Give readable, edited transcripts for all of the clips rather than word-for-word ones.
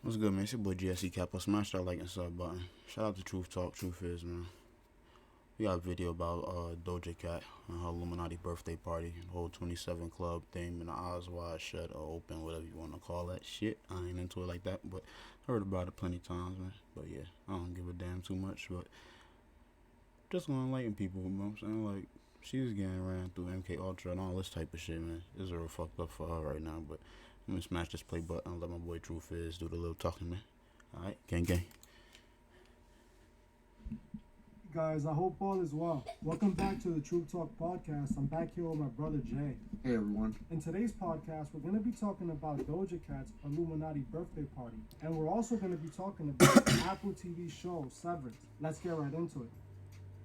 What's good, man? It's your boy Gsecapone. Smash that like and sub button. Shout out to Truth Talk, Truth Is, man. We got a video about Doja Cat and her Illuminati birthday party, the whole 27 Club thing, and the eyes wide shut or open, whatever you want to call that shit. I ain't into it like that, but heard about it plenty times, man. But yeah, I don't give a damn too much, but just gonna enlighten people, you know what I'm saying? Like, she was getting ran through MK Ultra and all this type of shit, man. This is real fucked up for her right now, but I'm gonna smash this play button and let my boy Truth Is do the little talking, man. Alright, gang gang. Guys, I hope all is well. Welcome back to the Truth Talk podcast. I'm back here with my brother Jay. Hey everyone. In today's podcast, we're going to be talking about Doja Cat's Illuminati birthday party. And we're also going to be talking about the Apple TV show Severance. Let's get right into it.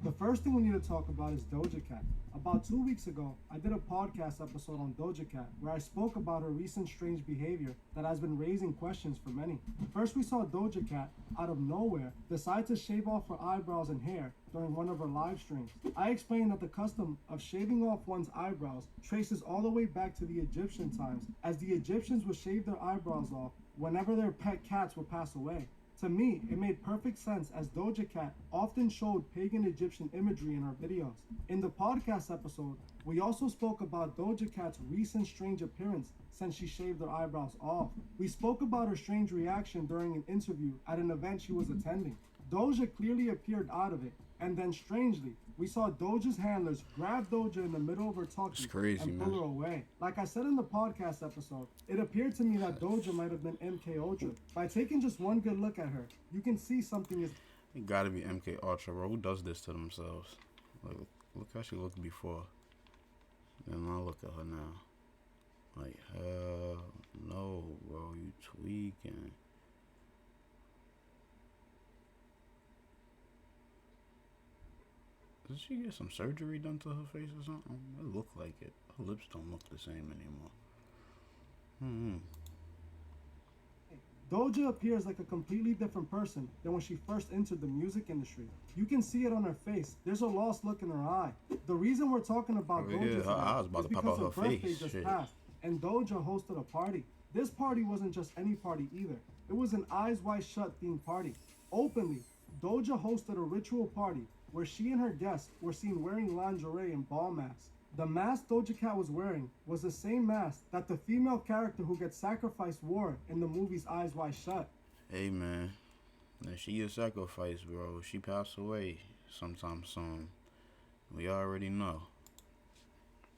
The first thing we need to talk about is Doja Cat. About 2 weeks ago, I did a podcast episode on Doja Cat where I spoke about her recent strange behavior that has been raising questions for many. First, we saw Doja Cat, out of nowhere, decide to shave off her eyebrows and hair during one of her live streams. I explained that the custom of shaving off one's eyebrows traces all the way back to the Egyptian times, as the Egyptians would shave their eyebrows off whenever their pet cats would pass away. To me, it made perfect sense as Doja Cat often showed pagan Egyptian imagery in her videos. In the podcast episode, we also spoke about Doja Cat's recent strange appearance since she shaved her eyebrows off. We spoke about her strange reaction during an interview at an event she was attending. Doja clearly appeared out of it, and then strangely, we saw Doja's handlers grab Doja in the middle of her talkie and pull her away. Like I said in the podcast episode, it appeared to me that Doja might have been MK Ultra. By taking just one good look at her, you can see something is... It gotta be MK Ultra, bro. Who does this to themselves? Like, look how she looked before. And now look at her now. Like, hell no, bro. You tweaking. Did she get some surgery done to her face or something? It looked like it. Her lips don't look the same anymore. Doja appears like a completely different person than when she first entered the music industry. You can see it on her face. There's a lost look in her eye. The reason we're talking about Doja her eyes about is to pop because out her her birthday face. just Shit. passed, and Doja hosted a party. This party wasn't just any party either. It was an Eyes Wide Shut themed party. Openly, Doja hosted a ritual party where she and her guests were seen wearing lingerie and ball masks. The mask Doja Cat was wearing was the same mask that the female character who gets sacrificed wore in the movie's Eyes Wide Shut. Hey, man. Now, she a sacrifice, bro. She passed away sometime soon. We already know.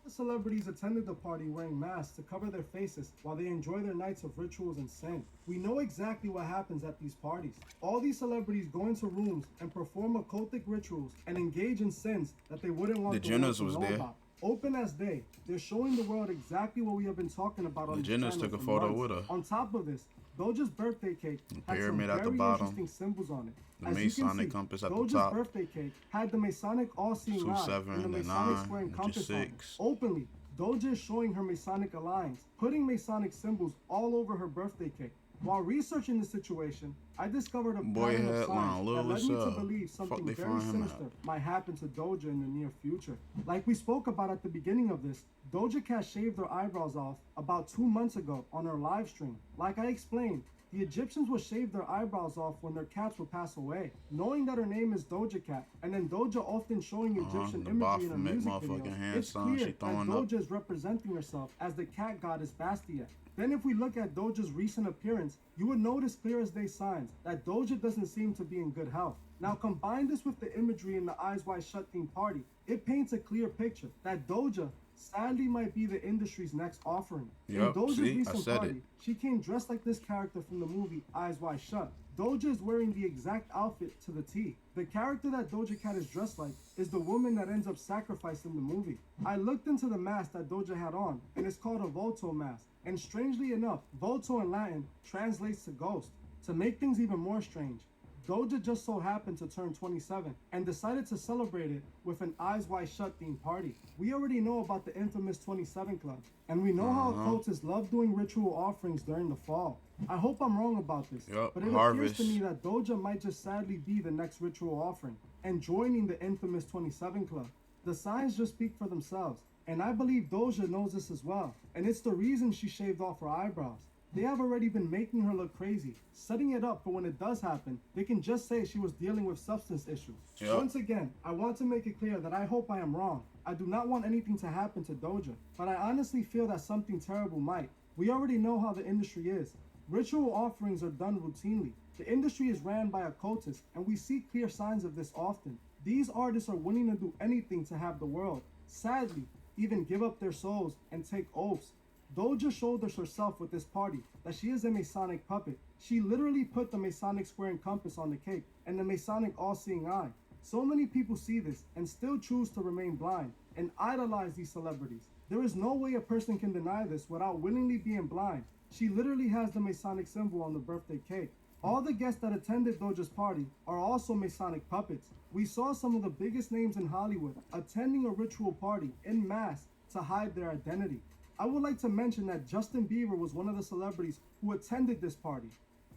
The celebrities attended the party wearing masks to cover their faces while they enjoy their nights of rituals and sin. We know exactly what happens at these parties. All these celebrities go into rooms and perform occultic rituals and engage in sins that they wouldn't want The the world Jenners to was know there. about. Open as day, they're showing the world exactly what we have been talking about on The this Jenners channel took a for photo months. with her. On top of this, Doja's birthday cake had some pyramid at the very bottom. interesting symbols on it. The As you can Masonic see, compass at the Doja's top. birthday cake had the Masonic all-seeing Two, eye seven, and the the Masonic 9, square and which compass is on it. 6. Openly, Doja is showing her Masonic alliance, putting Masonic symbols all over her birthday cake. While researching the situation, I discovered a Boy pattern of headline, signs that little led as me to hell. believe Fuck something they very find him sinister at? might happen to Doja in the near future. Like we spoke about at the beginning of this, Doja Cat shaved her eyebrows off about 2 months ago on her live stream. Like I explained, the Egyptians would shave their eyebrows off when their cats would pass away. Knowing that her name is Doja Cat, and then Doja often showing Egyptian the imagery in her Baphomet music motherfucking videos, hand it's sign clear she that throwing up. Doja is representing herself as the cat goddess Bastia. Then if we look at Doja's recent appearance, you would notice clear as day signs that Doja doesn't seem to be in good health. Now combine this with the imagery in the Eyes Wide Shut themed party, it paints a clear picture that Doja sadly might be the industry's next offering. In Yup, Doja's see, I recent said party, it. she came dressed like this character from the movie Eyes Wide Shut. Doja is wearing the exact outfit to the T. The character that Doja Cat is dressed like is the woman that ends up sacrificed in the movie. I looked into the mask that Doja had on, and it's called a Volto mask. And strangely enough, Volto in Latin translates to ghost. To make things even more strange, Doja just so happened to turn 27 and decided to celebrate it with an Eyes Wide Shut themed party. We already know about the infamous 27 Club, and we know how occultists love doing ritual offerings during the fall. I hope I'm wrong about this, Yup, but it harvest. appears to me that Doja might just sadly be the next ritual offering and joining the infamous 27 Club. The signs just speak for themselves, and I believe Doja knows this as well, and it's the reason she shaved off her eyebrows. They have already been making her look crazy, setting it up for when it does happen, they can just say she was dealing with substance issues. Yep. Once again, I want to make it clear that I hope I am wrong. I do not want anything to happen to Doja, but I honestly feel that something terrible might. We already know how the industry is. Ritual offerings are done routinely. The industry is ran by occultists, and we see clear signs of this often. These artists are willing to do anything to have the world, sadly, even give up their souls and take oaths. Doja showed us herself with this party that she is a Masonic puppet. She literally put the Masonic square and compass on the cake and the Masonic all-seeing eye. So many people see this and still choose to remain blind and idolize these celebrities. There is no way a person can deny this without willingly being blind. She literally has the Masonic symbol on the birthday cake. All the guests that attended Doja's party are also Masonic puppets. We saw some of the biggest names in Hollywood attending a ritual party en masse to hide their identity. I would like to mention that Justin Bieber was one of the celebrities who attended this party.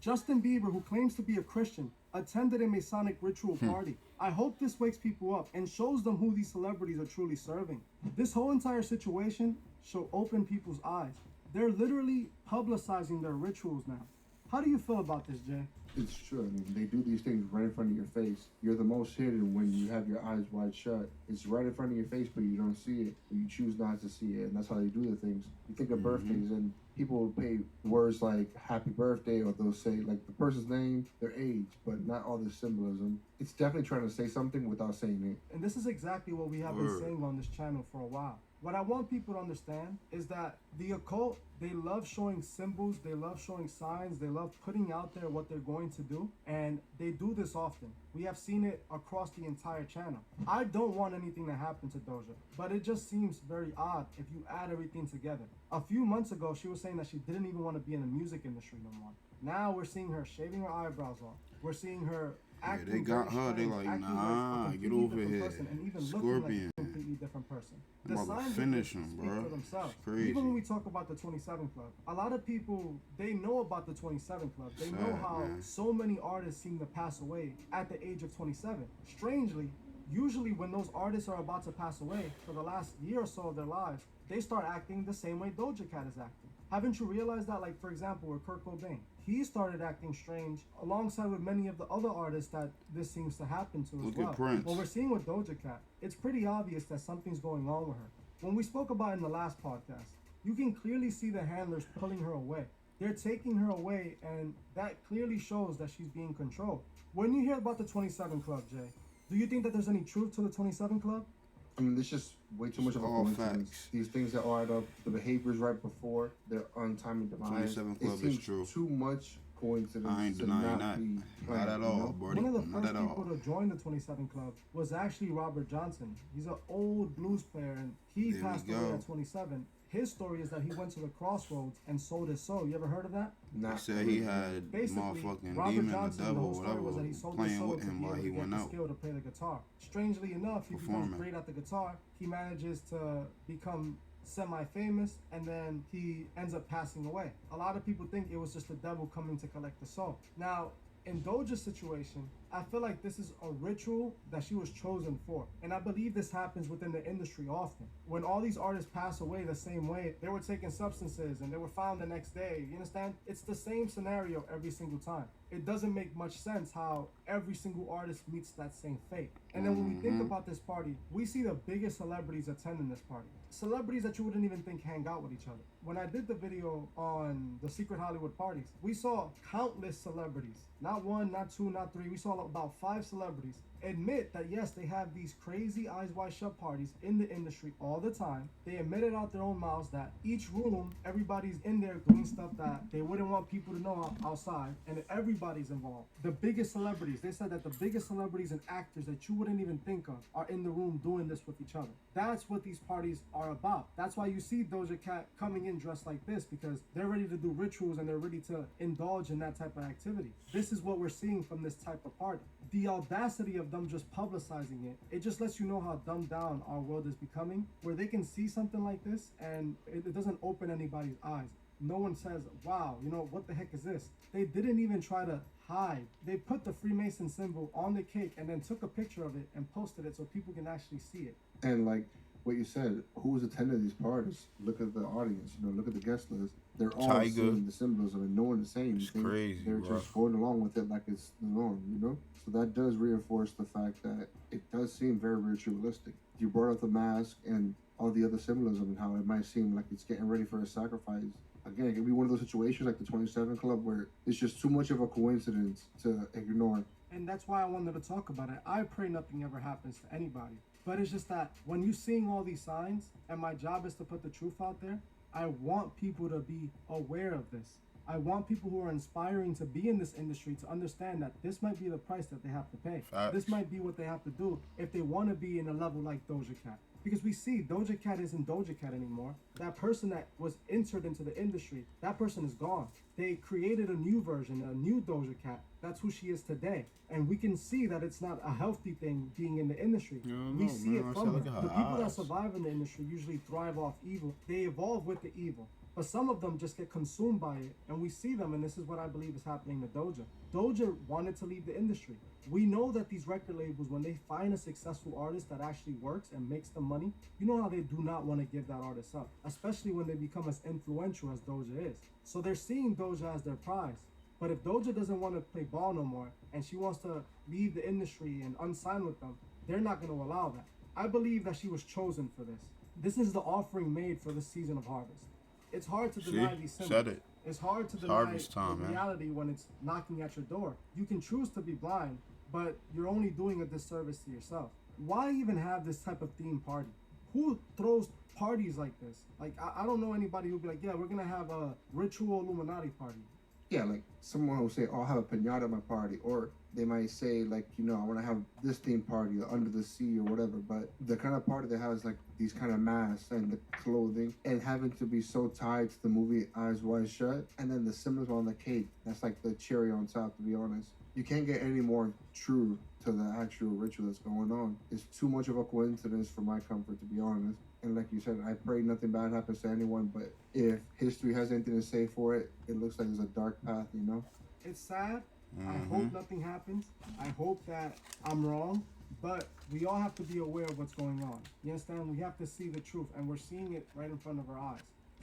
Justin Bieber, who claims to be a Christian, attended a Masonic ritual party. I hope this wakes people up and shows them who these celebrities are truly serving. This whole entire situation should open people's eyes. They're literally publicizing their rituals now. How do you feel about this, Jay? It's true. I mean, they do these things right in front of your face. You're the most hidden when you have your eyes wide shut. It's right in front of your face, but you don't see it. But you choose not to see it, and that's how they do the things. You think of birthdays, and people will pay words like "Happy Birthday," or they'll say like the person's name, their age, but not all the symbolism. It's definitely trying to say something without saying it. And this is exactly what we have been saying on this channel for a while. What I want people to understand is that the occult, they love showing symbols, they love showing signs, they love putting out there what they're going to do, and they do this often. We have seen it across the entire channel. I don't want anything to happen to Doja, but it just seems very odd if you add everything together. A few months ago, she was saying that she didn't even want to be in the music industry no more. Now we're seeing her shaving her eyebrows off. We're seeing her acting they got her. They strange, like, acting nah, like a get completely over different here. person, and even Scorpion. looking like a completely different person. The I'm about to signs finish of him, this speak bro. for themselves. It's crazy. Even when we talk about the 27 Club, a lot of people, they know about the 27 Club. They know Sad, how man. so many artists seem to pass away at the age of 27. Strangely, usually when those artists are about to pass away for the last year or so of their lives, they start acting the same way Doja Cat is acting. Haven't you realized that? Like, for example, with Kurt Cobain, he started acting strange alongside with many of the other artists that this seems to happen to as Look well. at Prince. What we're seeing with Doja Cat, it's pretty obvious that something's going on with her. When we spoke about it in the last podcast, you can clearly see the handlers pulling her away. They're taking her away, and that clearly shows that she's being controlled. When you hear about the 27 Club, Jay, do you think that there's any truth to the 27 Club? I mean, there's just way too much of a all coincidence. facts. These things that add up, the behaviors right before their untimely demise. 27 Club it is seems true. too much coincidence I ain't to denying not that. be Not planned, at you all, know? buddy. One of the Not first at all. people to join the 27 Club was actually Robert Johnson. He's an old blues player, and he There we passed away go. at 27. His story is that he went to the crossroads and sold his soul. You ever heard of that? He Not said he had Basically, motherfucking Robert demon, Johnson, the the devil, whole story was that he whatever, sold his playing soul with to him be while able he to get went the out. skill to play the guitar. Strangely enough, he becomes Performing. great at the guitar. He manages to become semi-famous, and then he ends up passing away. A lot of people think it was just the devil coming to collect the soul. Now, in Doja's situation, I feel like this is a ritual that she was chosen for. And I believe this happens within the industry often. When all these artists pass away the same way, they were taking substances and they were found the next day. You understand? It's the same scenario every single time. It doesn't make much sense how every single artist meets that same fate. And then when we think about this party, we see the biggest celebrities attending this party. Celebrities that you wouldn't even think hang out with each other. When I did the video on the secret Hollywood parties, we saw countless celebrities. Not one, not two, not three. We saw about 5 celebrities admit that yes, they have these crazy eyes wide shut parties in the industry all the time. They admit it out their own mouths that each room, everybody's in there doing stuff that they wouldn't want people to know outside, and everybody's involved. The biggest celebrities, they said that the biggest celebrities and actors that you wouldn't even think of are in the room doing this with each other. That's what these parties are about. That's why you see Doja Cat coming in dressed like this, because they're ready to do rituals and they're ready to indulge in that type of activity. This is what we're seeing from this type of party. The audacity of them just publicizing it, it just lets you know how dumbed down our world is becoming, where they can see something like this and it doesn't open anybody's eyes. No one says, wow, you know, what the heck is this? They didn't even try to hide. They put the Freemason symbol on the cake and then took a picture of it and posted it so people can actually see it. And like what you said, who was attending these parties? Look at the audience, you know, look at the guest list. they're all Tiger. seeing the symbolism and knowing the same. It's crazy, They're bro. just going along with it like it's the norm, you know? So that does reinforce the fact that it does seem very ritualistic. You brought up the mask and all the other symbolism and how it might seem like it's getting ready for a sacrifice. Again, it could be one of those situations like the 27 Club where it's just too much of a coincidence to ignore. And that's why I wanted to talk about it. I pray nothing ever happens to anybody. But it's just that when you're seeing all these signs, and my job is to put the truth out there, I want people to be aware of this. I want people who are inspiring to be in this industry to understand that this might be the price that they have to pay. Facts. This might be what they have to do if they want to be in a level like Doja Cat. Because we see Doja Cat isn't Doja Cat anymore. That person that was entered into the industry, that person is gone. They created a new version, a new Doja Cat. That's who she is today. And we can see that it's not a healthy thing being in the industry. We see it from her. The people that survive in the industry usually thrive off evil. They evolve with the evil. But some of them just get consumed by it, and we see them, and this is what I believe is happening to Doja. Doja wanted to leave the industry. We know that these record labels, when they find a successful artist that actually works and makes them money, you know how they do not want to give that artist up, especially when they become as influential as Doja is. So they're seeing Doja as their prize. But if Doja doesn't want to play ball no more, and she wants to leave the industry and unsign with them, they're not going to allow that. I believe that she was chosen for this. This is the offering made for this season of harvest. It's hard to deny these symbols. Said it. It's hard to It's deny harvest time, the man. reality when it's knocking at your door. You can choose to be blind, but you're only doing a disservice to yourself. Why even have this type of theme party? Who throws parties like this? Like, I don't know anybody who'll be like, yeah, we're going to have a ritual Illuminati party. Yeah, like someone will say, oh, I'll have a pinata at my party. Or they might say, like, you know, I want to have this theme party, under the sea or whatever. But the kind of party that has, like, these kind of masks and the clothing and having to be so tied to the movie Eyes Wide Shut. And then the symbols on the cake, that's like the cherry on top, to be honest. You can't get any more true to the actual ritual that's going on. It's too much of a coincidence for my comfort, to be honest. And like you said, I pray nothing bad happens to anyone, but if history has anything to say for it, it looks like there's a dark path, you know? It's sad. I hope nothing happens. I hope that I'm wrong. But we all have to be aware of what's going on. You understand? We have to see the truth, and we're seeing it right in front of our eyes.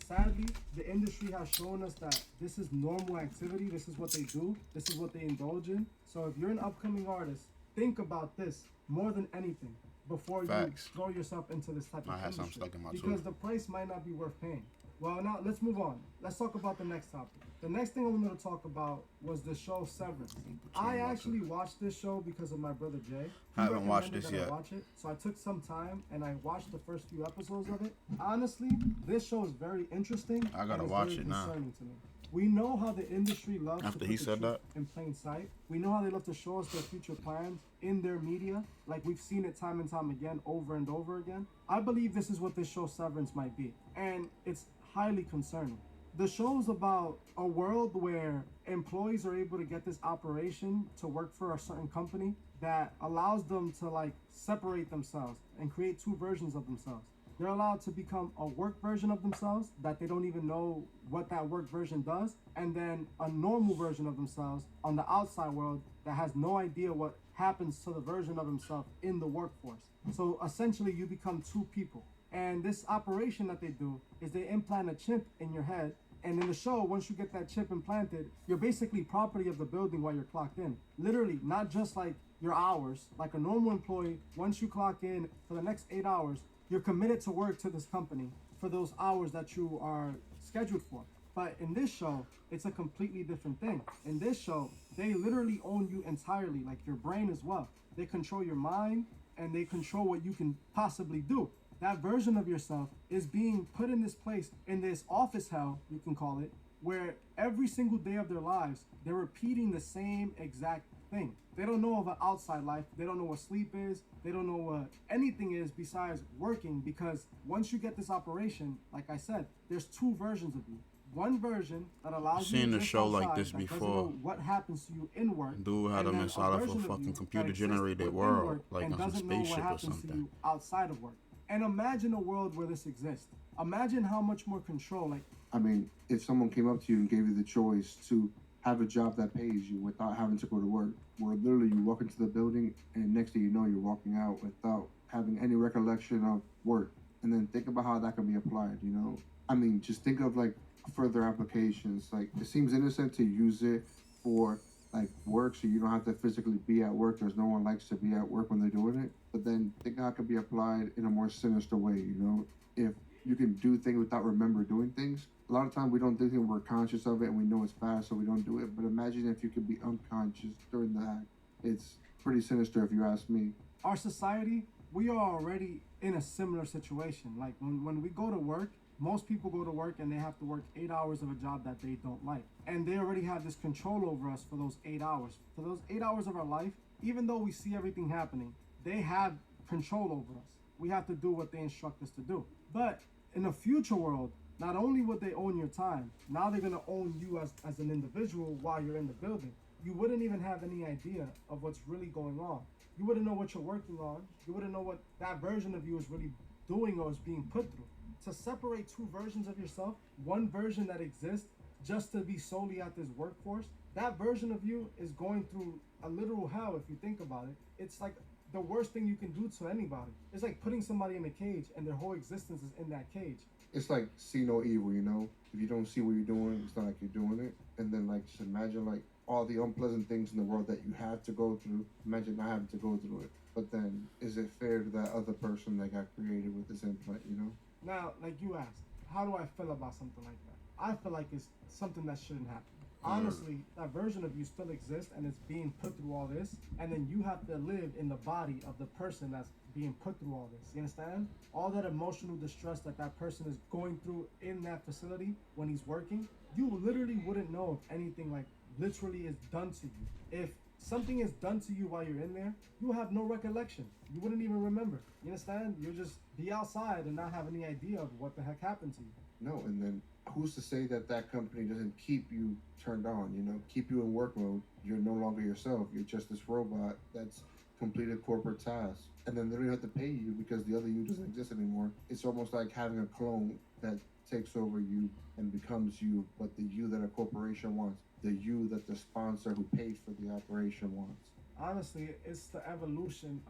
Sadly, the industry has shown us that this is normal activity. This is what they do. This is what they indulge in. So if you're an upcoming artist, think about this more than anything before Facts. you throw yourself into this type I of had something industry. stuck in my Because tooth. the price might not be worth paying. Well, now let's move on. Let's talk about the next topic. The next thing I wanted to talk about was the show Severance. I actually watched this show because of my brother Jay. I haven't watched recommended this that I yet. watch it, so I took some time and I watched the first few episodes of it. Honestly, this show is very interesting. I gotta and it's watch very it now. concerning to me. We know how the industry loves After to he put the said truth that? in plain sight. We know how they love to show us their future plans in their media. Like we've seen it time and time again, over and over again. I believe this is what this show Severance might be. And it's highly concerning. The show's about a world where employees are able to get this operation to work for a certain company that allows them to like separate themselves and create two versions of themselves. They're allowed to become a work version of themselves that they don't even know what that work version does, and then a normal version of themselves on the outside world that has no idea what happens to the version of himself in the workforce. So essentially you become two people. And this operation that they do is they implant a chip in your head. And in the show, once you get that chip implanted, you're basically property of the building while you're clocked in. Literally, not just like your hours. Like a normal employee, once you clock in for the next 8 hours, you're committed to work to this company for those hours that you are scheduled for. But in this show, it's a completely different thing. In this show, they literally own you entirely, like your brain as well. They control your mind and they control what you can possibly do. That version of yourself is being put in this place, in this office hell, you can call it, where every single day of their lives, they're repeating the same exact thing. They don't know of an outside life. They don't know what sleep is. They don't know what anything is besides working, because once you get this operation, like I said, there's two versions of you. One version that allows you Seen to a exist show like outside this that doesn't before. know what happens to you in work. Dude had and him then inside a of a version fucking you computer that exists generated within world, work like and on some doesn't know what spaceship or happens to something. you outside of work. And imagine a world where this exists. Imagine how much more control, like, I mean, if someone came up to you and gave you the choice to have a job that pays you without having to go to work, where literally you walk into the building and next thing you know, you're walking out without having any recollection of work. And then think about how that can be applied, you know? I mean, just think of like further applications. Like it seems innocent to use it for like work, so you don't have to physically be at work, because no one likes to be at work when they're doing it. But then think how it could be applied in a more sinister way. You know, if you can do things without remember doing things. A lot of times we don't think that we're conscious of it and we know it's bad, so we don't do it. But imagine if you could be unconscious during the act. It's pretty sinister if you ask me. Our society, we are already in a similar situation. Like when we go to work, most people go to work and they have to work 8 hours of a job that they don't like. And they already have this control over us for those 8 hours. For those 8 hours of our life, even though we see everything happening, they have control over us. We have to do what they instruct us to do. But in a future world, not only would they own your time, now they're gonna own you as an individual while you're in the building. You wouldn't even have any idea of what's really going on. You wouldn't know what you're working on. You wouldn't know what that version of you is really doing or is being put through. To separate two versions of yourself, one version that exists just to be solely at this workforce, that version of you is going through a literal hell if you think about it. It's like the worst thing you can do to anybody. It's like putting somebody in a cage and their whole existence is in that cage. It's like see no evil, you know? If you don't see what you're doing, it's not like you're doing it. And then like just imagine like all the unpleasant things in the world that you have to go through. Imagine not having to go through it. But then is it fair to that other person that got created with this implant, you know? Now, like you asked, how do I feel about something like that? I feel like it's something that shouldn't happen. Honestly, that version of you still exists and it's being put through all this, and then you have to live in the body of the person that's being put through all this. You understand? All that emotional distress that that person is going through in that facility when he's working, you literally wouldn't know if anything like literally is done to you. If something is done to you while you're in there, you have no recollection. You wouldn't even remember. You understand? You'll just be outside and not have any idea of what the heck happened to you. No, and then who's to say that that company doesn't keep you turned on, you know, keep you in work mode? You're no longer yourself. You're just this robot that's completed corporate tasks. And then they don't have to pay you because the other you doesn't exist anymore. It's almost like having a clone that takes over you and becomes you, but the you that a corporation wants, the you that the sponsor who paid for the operation wants. Honestly, it's the evolution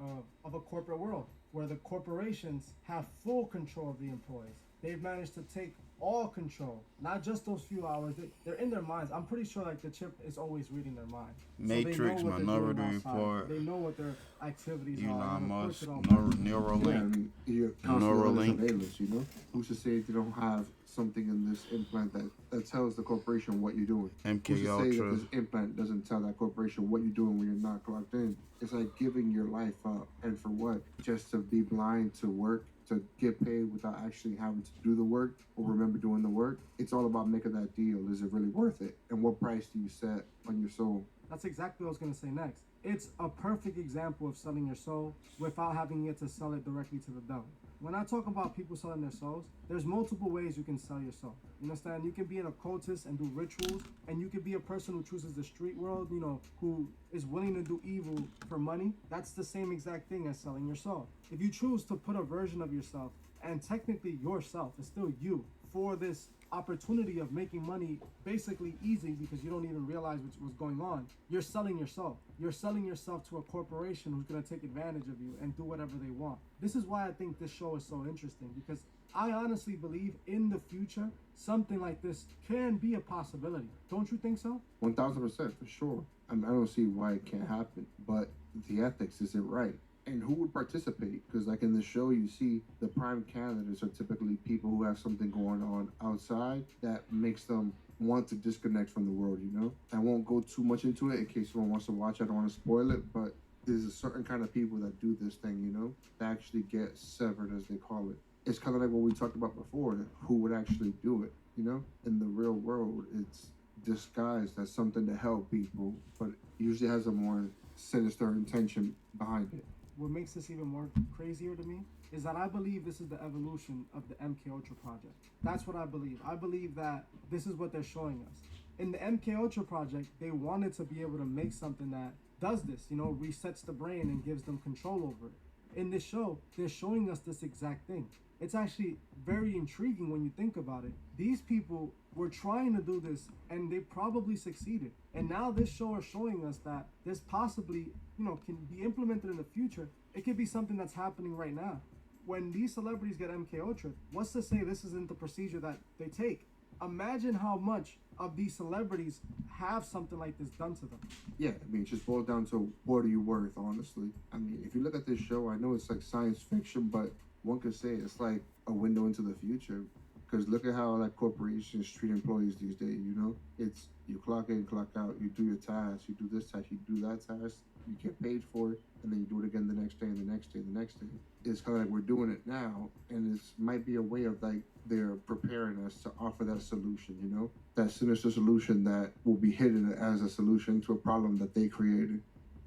of a corporate world where the corporations have full control of the employees. They've managed to take all control, not just those few hours. They're in their minds. I'm pretty sure like the chip is always reading their mind. Matrix, so Minority Report, They know what their activities are. Elon and of Musk, course it all matters. Yeah, I Neuralink. mean, you're constantly under Neuralink. surveillance, you know? Who's to say if you don't have something in this implant that tells the corporation what you're doing? Who's MK to say that Ultra. this implant doesn't tell that corporation what you're doing when you're not clocked in? It's like giving your life up. And for what? Just to be blind to work, to get paid without actually having to do the work or remember doing the work? It's all about making that deal. Is it really worth it? And what price do you set on your soul? That's exactly what I was going to say next. It's a perfect example of selling your soul without having it to sell it directly to the devil. When I talk about people selling their souls, there's multiple ways you can sell your soul. You understand? You can be an occultist and do rituals, and you can be a person who chooses the street world, you know, who is willing to do evil for money. That's the same exact thing as selling your soul. If you choose to put a version of yourself, and technically yourself is still you, for this opportunity of making money basically easy because you don't even realize what's going on, you're selling yourself. You're selling yourself to a corporation who's going to take advantage of you and do whatever they want. This is why I think this show is so interesting, because I honestly believe in the future something like this can be a possibility. Don't you think so? 1000% for sure. I mean, I don't see why it can't happen, but the ethics, is it right? And who would participate? Because like in the show, you see the prime candidates are typically people who have something going on outside that makes them want to disconnect from the world, you know? I won't go too much into it in case someone wants to watch. I don't want to spoil it, but there's a certain kind of people that do this thing, you know? That actually get severed, as they call it. It's kind of like what we talked about before, who would actually do it, you know? In the real world, it's disguised as something to help people, but it usually has a more sinister intention behind it. What makes this even more crazier to me is that I believe this is the evolution of the MK Ultra project. That's what I believe. I believe that this is what they're showing us. In the MK Ultra project, they wanted to be able to make something that does this, you know, resets the brain and gives them control over it. In this show, they're showing us this exact thing. It's actually very intriguing when you think about it. These people were trying to do this and they probably succeeded. And now this show is showing us that this possibly, you know, can be implemented in the future. It could be something that's happening right now. When these celebrities get MK Ultra, what's to say this isn't the procedure that they take? Imagine how much of these celebrities have something like this done to them. Yeah, I mean, it just boils down to what are you worth, honestly. I mean, if you look at this show, I know it's like science fiction, but one could say it's like a window into the future. Because look at how like corporations treat employees these days. You know, it's you clock in, clock out. You do your task. You do this task. You do that task. You get paid for it, and then you do it again the next day, and the next day, the next day. It's kind of like we're doing it now, and this might be a way of like they're preparing us to offer that solution. You know, that sinister solution that will be hidden as a solution to a problem that they created.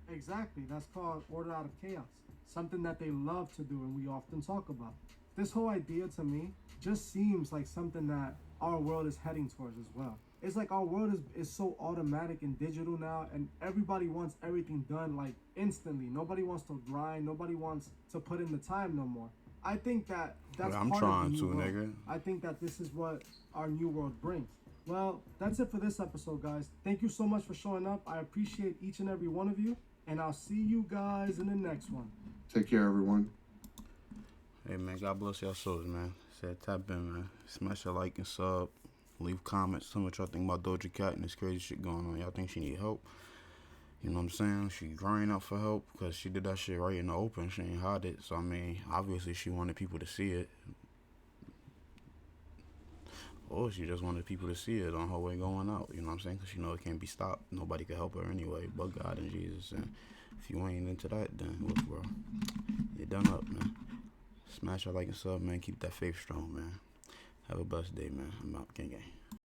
Exactly. That's called order out of chaos. Something that they love to do and we often talk about. This whole idea to me just seems like something that our world is heading towards as well. It's like our world is so automatic and digital now, and everybody wants everything done like instantly. Nobody wants to grind. Nobody wants to put in the time no more. I think that's I'm part trying of the to, new world. nigga. I think that this is what our new world brings. Well, that's it for this episode, guys. Thank you so much for showing up. I appreciate each and every one of you, and I'll see you guys in the next one. Take care, everyone. Hey, man, God bless y'all souls, man. Said tap in, man. Smash a like and sub. Leave comments. Tell me what y'all think about Doja Cat and this crazy shit going on. Y'all think she need help? You know what I'm saying? She crying out for help because she did that shit right in the open. She ain't hide it. So, I mean, obviously she wanted people to see it. Or she just wanted people to see it on her way going out. You know what I'm saying? Because she know it can't be stopped. Nobody can help her anyway but God and Jesus. And if you ain't into that, then look, bro. You're done up, man. Smash that like and sub, man. Keep that faith strong, man. Have a blessed day, man. I'm out. Gang, gang.